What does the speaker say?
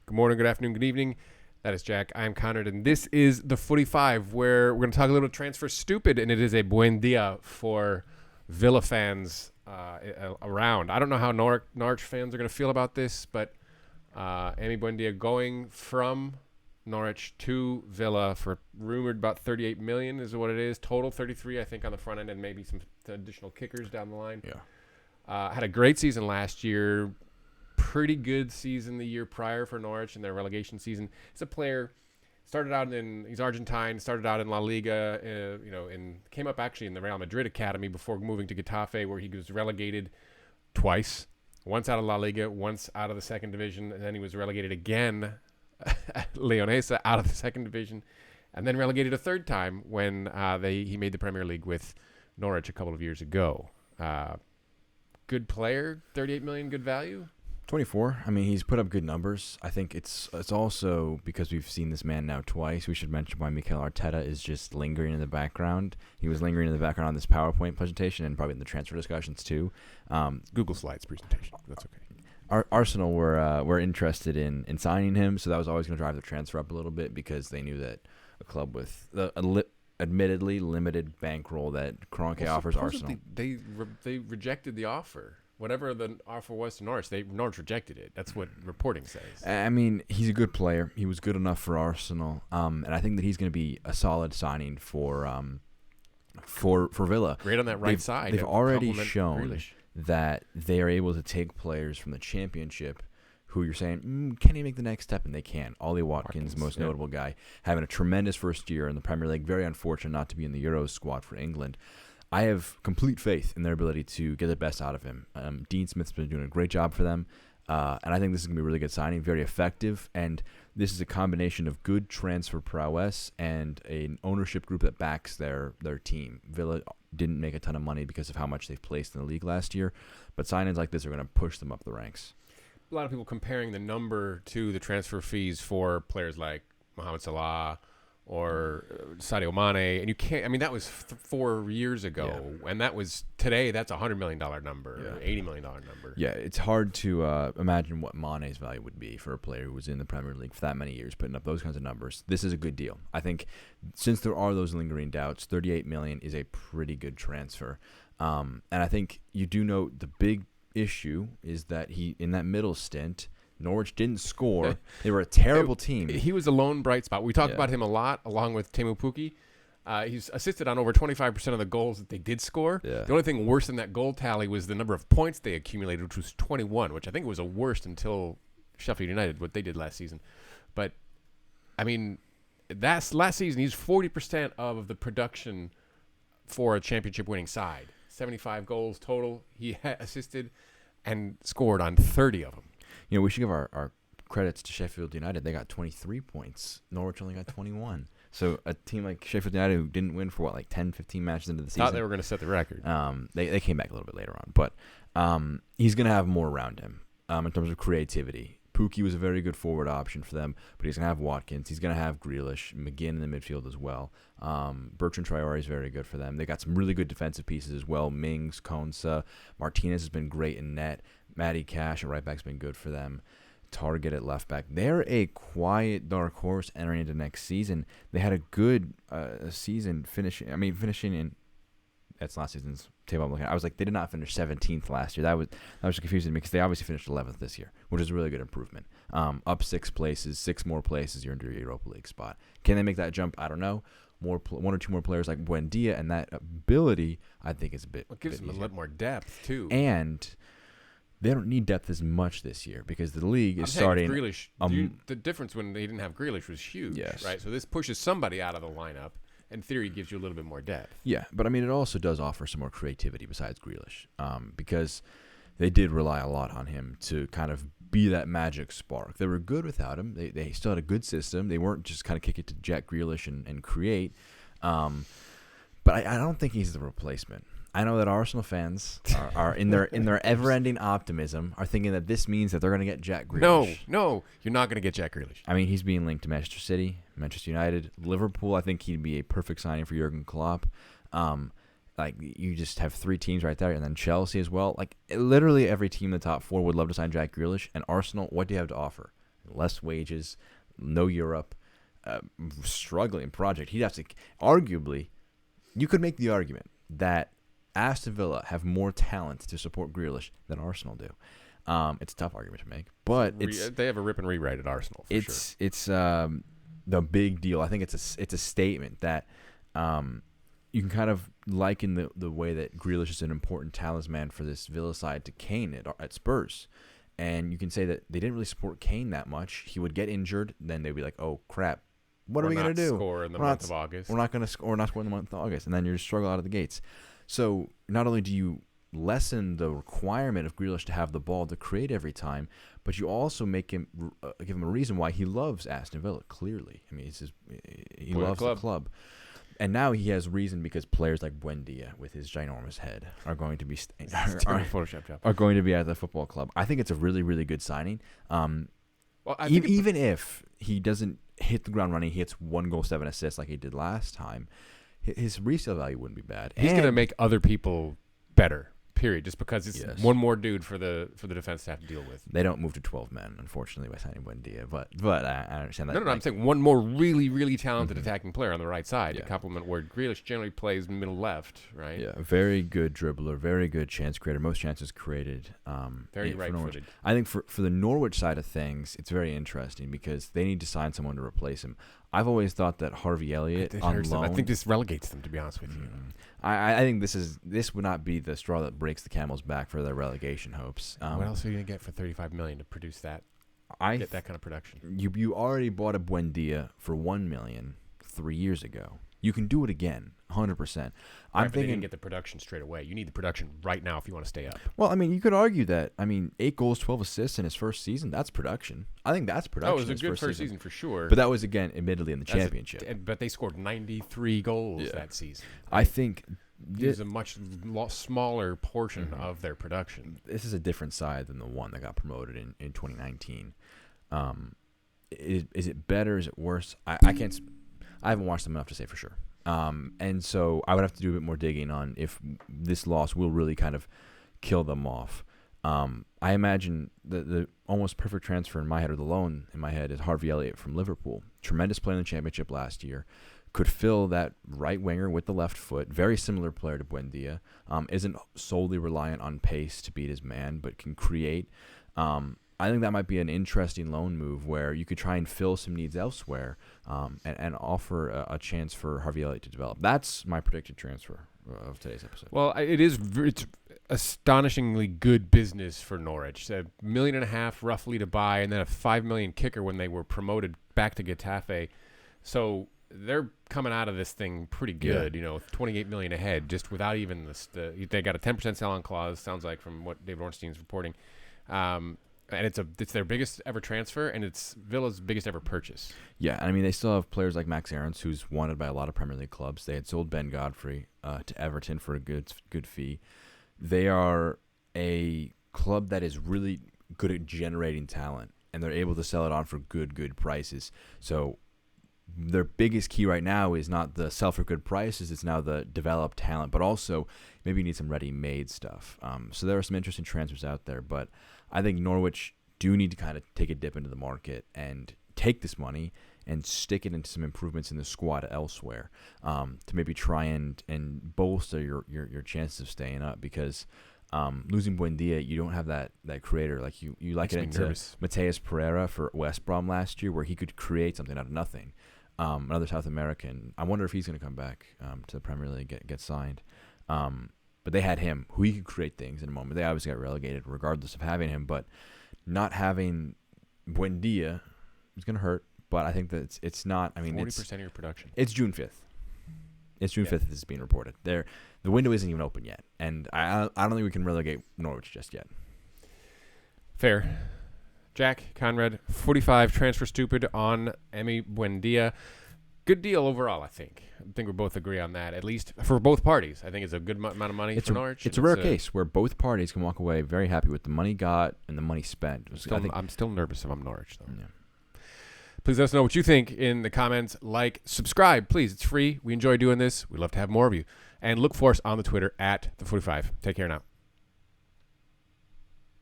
Good morning, good afternoon, good evening. That is Jack. I'm Conrad, and this is the Footy 5, where we're going to talk a little transfer stupid, and it is a buen dia for Villa fans around. I don't know how Norwich fans are going to feel about this, but Emi Buendia going from Norwich to Villa for rumored about 38 million is what it is. Total 33, I think, on the front end, and maybe some additional kickers down the line. Yeah. Had a great season last year. Pretty good season the year prior for Norwich in their relegation season. He's a player, he's Argentine, started out in La Liga, and came up actually in the Real Madrid academy before moving to Getafe, where he was relegated twice, once out of La Liga, once out of the second division, and then he was relegated again, Leonesa, out of the second division, and then relegated a third time when he made the Premier League with Norwich a couple of years ago. Good player, 38 million, good value. 24. I mean, he's put up good numbers. I think it's also because we've seen this man now twice. We should mention why Mikel Arteta is just lingering in the background. He was lingering in the background on this PowerPoint presentation and probably in the transfer discussions too. Google Slides presentation. That's okay. Arsenal were interested in signing him, so that was always going to drive the transfer up a little bit because they knew that a club with admittedly limited bankroll that Kroenke offers Arsenal. They rejected the offer. Whatever the offer was to Norwich, Norwich rejected it. That's what reporting says. I mean, he's a good player. He was good enough for Arsenal, and I think that he's going to be a solid signing for Villa. Great on that right side. They've already shown Grealish that they are able to take players from the Championship who you're saying, can he make the next step? And they can. Ollie Watkins, most notable guy, having a tremendous first year in the Premier League. Very unfortunate not to be in the Euros squad for England. I have complete faith in their ability to get the best out of him. Dean Smith's been doing a great job for them, and I think this is going to be a really good signing, very effective, and this is a combination of good transfer prowess and an ownership group that backs their team. Villa didn't make a ton of money because of how much they've placed in the league last year, but signings like this are going to push them up the ranks. A lot of people comparing the number to the transfer fees for players like Mohamed Salah or Sadio Mane, and you can't. I mean, that was 4 years ago, and that was today. That's $100 million number, or $80 million number. Yeah, it's hard to imagine what Mane's value would be for a player who was in the Premier League for that many years, putting up those kinds of numbers. This is a good deal. I think since there are those lingering doubts, 38 million is a pretty good transfer, and I think you do note the big issue is that he in that middle stint. Norwich didn't score. They were a terrible team. He was a lone bright spot. We talk about him a lot, along with Teemu Pukki. He's assisted on over 25% of the goals that they did score. Yeah. The only thing worse than that goal tally was the number of points they accumulated, which was 21, which I think was the worst until Sheffield United, what they did last season. But, I mean, that's last season, he's 40% of the production for a championship-winning side. 75 goals total. He assisted and scored on 30 of them. You know, we should give our credits to Sheffield United. They got 23 points. Norwich only got 21. So a team like Sheffield United who didn't win for, 10, 15 matches into the season. Thought they were going to set the record. They came back a little bit later on. But he's going to have more around him in terms of creativity. Pukki was a very good forward option for them, but he's going to have Watkins. He's going to have Grealish, McGinn in the midfield as well. Bertrand Traore is very good for them. They got some really good defensive pieces as well. Mings, Konsa, Martinez has been great in net. Matty Cash at right back's been good for them. Target at left back. They're a quiet dark horse entering into next season. They had a good season finishing in. That's last season's table I'm looking at. I was like, they did not finish 17th last year. That was confusing me because they obviously finished 11th this year, which is a really good improvement. Up 6 places, 6 more places, you're into your Europa League spot. Can they make that jump? I don't know. One or two more players like Buendia, and that ability, I think, is a bit. It gives them a little more depth too. And they don't need depth as much this year because the league is starting. Grealish, the difference when they didn't have Grealish was huge, right? So this pushes somebody out of the lineup. In theory, gives you a little bit more depth. Yeah, but I mean, it also does offer some more creativity besides Grealish, because they did rely a lot on him to kind of be that magic spark. They were good without him. They still had a good system. They weren't just kind of kick it to Jack Grealish and create. But I don't think he's the replacement. I know that Arsenal fans are in their ever-ending optimism are thinking that this means that they're going to get Jack Grealish. No, you're not going to get Jack Grealish. I mean, he's being linked to Manchester City, Manchester United, Liverpool. I think he'd be a perfect signing for Jurgen Klopp. You just have 3 teams right there, and then Chelsea as well. Literally every team in the top 4 would love to sign Jack Grealish. And Arsenal, what do you have to offer? less wages, no Europe, struggling project. He'd have to arguably, you could make the argument that Aston Villa have more talent to support Grealish than Arsenal do. It's a tough argument to make, but they have a rip and rewrite at Arsenal. For sure. It's the big deal. I think it's a statement that you can kind of liken the way that Grealish is an important talisman for this Villa side to Kane at Spurs. And you can say that they didn't really support Kane that much. He would get injured, then they'd be like, "Oh crap, what are we going to do? Score in the month of August. We're not going to score. We're not scoring in the month of August," and then you struggle out of the gates. So not only do you lessen the requirement of Grealish to have the ball to create every time, but you also make him give him a reason why he loves Aston Villa. Clearly, I mean, he loves the club. And now he has reason because players like Buendia with his ginormous head are going to be are going to be at the football club. I think it's a really, really good signing. Even if he doesn't hit the ground running, he hits 1 goal, 7 assists like he did last time, his resale value wouldn't be bad. He's going to make other people better. Period. Just because it's one more dude for the defense to have to deal with. They don't move to 12 men, unfortunately, by signing Buendia. But I understand that. No, I'm saying one more really, really talented attacking player on the right side to complement where Grealish generally plays middle left, right? Yeah, very good dribbler, very good chance creator. Most chances created. Very right-footed. I think for the Norwich side of things, it's very interesting because they need to sign someone to replace him. I've always thought that Harvey Elliott on loan. I think this relegates them, to be honest with you. I think this would not be the straw that breaks the camel's back for their relegation hopes. What else are you going to get for $35 million to produce that? Get that kind of production. You already bought a Buendia for $1 million 3 years ago. You can do it again, 100%. I'm thinking, they didn't get the production straight away. You need the production right now if you want to stay up. Well, I mean, you could argue that. I mean, 8 goals, 12 assists in his first season. That's production. I think that's production. That was a good first season for sure. But that was, again, admittedly in the championship. But they scored 93 goals that season. I think it was a much smaller portion of their production. This is a different side than the one that got promoted in 2019. Is it better? Is it worse? I can't. I haven't watched them enough to say for sure. And so I would have to do a bit more digging on if this loss will really kind of kill them off. I imagine the almost perfect transfer in my head, or the loan in my head, is Harvey Elliott from Liverpool. Tremendous player in the championship last year. Could fill that right winger with the left foot. Very similar player to Buendia. Isn't solely reliant on pace to beat his man, but can create. I think that might be an interesting loan move where you could try and fill some needs elsewhere and offer a chance for Harvey Elliott to develop. That's my predicted transfer of today's episode. Well, it's astonishingly good business for Norwich. $1.5 million roughly to buy, and then a $5 million kicker when they were promoted back to Getafe. So they're coming out of this thing pretty good, $28 million ahead, just without even they got a 10% sell-on clause, sounds like, from what David Ornstein's reporting. And it's their biggest ever transfer, and it's Villa's biggest ever purchase. Yeah, I mean, they still have players like Max Aarons, who's wanted by a lot of Premier League clubs. They had sold Ben Godfrey to Everton for a good fee. They are a club that is really good at generating talent, and they're able to sell it on for good prices. So their biggest key right now is not the sell for good prices, it's now the developed talent, but also maybe you need some ready-made stuff. So there are some interesting transfers out there, but I think Norwich do need to kind of take a dip into the market and take this money and stick it into some improvements in the squad elsewhere to maybe try and bolster your chances of staying up, because losing Buendia, you don't have that creator. Like you like it into Mateus Pereira for West Brom last year, where he could create something out of nothing. Another South American. I wonder if he's going to come back to the Premier League, get signed. But they had him, who he could create things in a moment. They obviously got relegated regardless of having him, but not having Buendia is going to hurt. But I think that it's not. I mean, 40% of your production. It's June 5th. It's June 5th. This is being reported. The window isn't even open yet, and I don't think we can relegate Norwich just yet. Fair. Jack, Conrad, 45 transfer stupid on Emi Buendia. Good deal overall, I think. I think we both agree on that, at least for both parties. I think it's a good amount of money for Norwich. It's a rare case where both parties can walk away very happy with the money got and the money spent. I'm still nervous if I'm Norwich, though. Yeah. Please let us know what you think in the comments. Like, subscribe, please. It's free. We enjoy doing this. We'd love to have more of you. And look for us on the Twitter at The45. Take care now.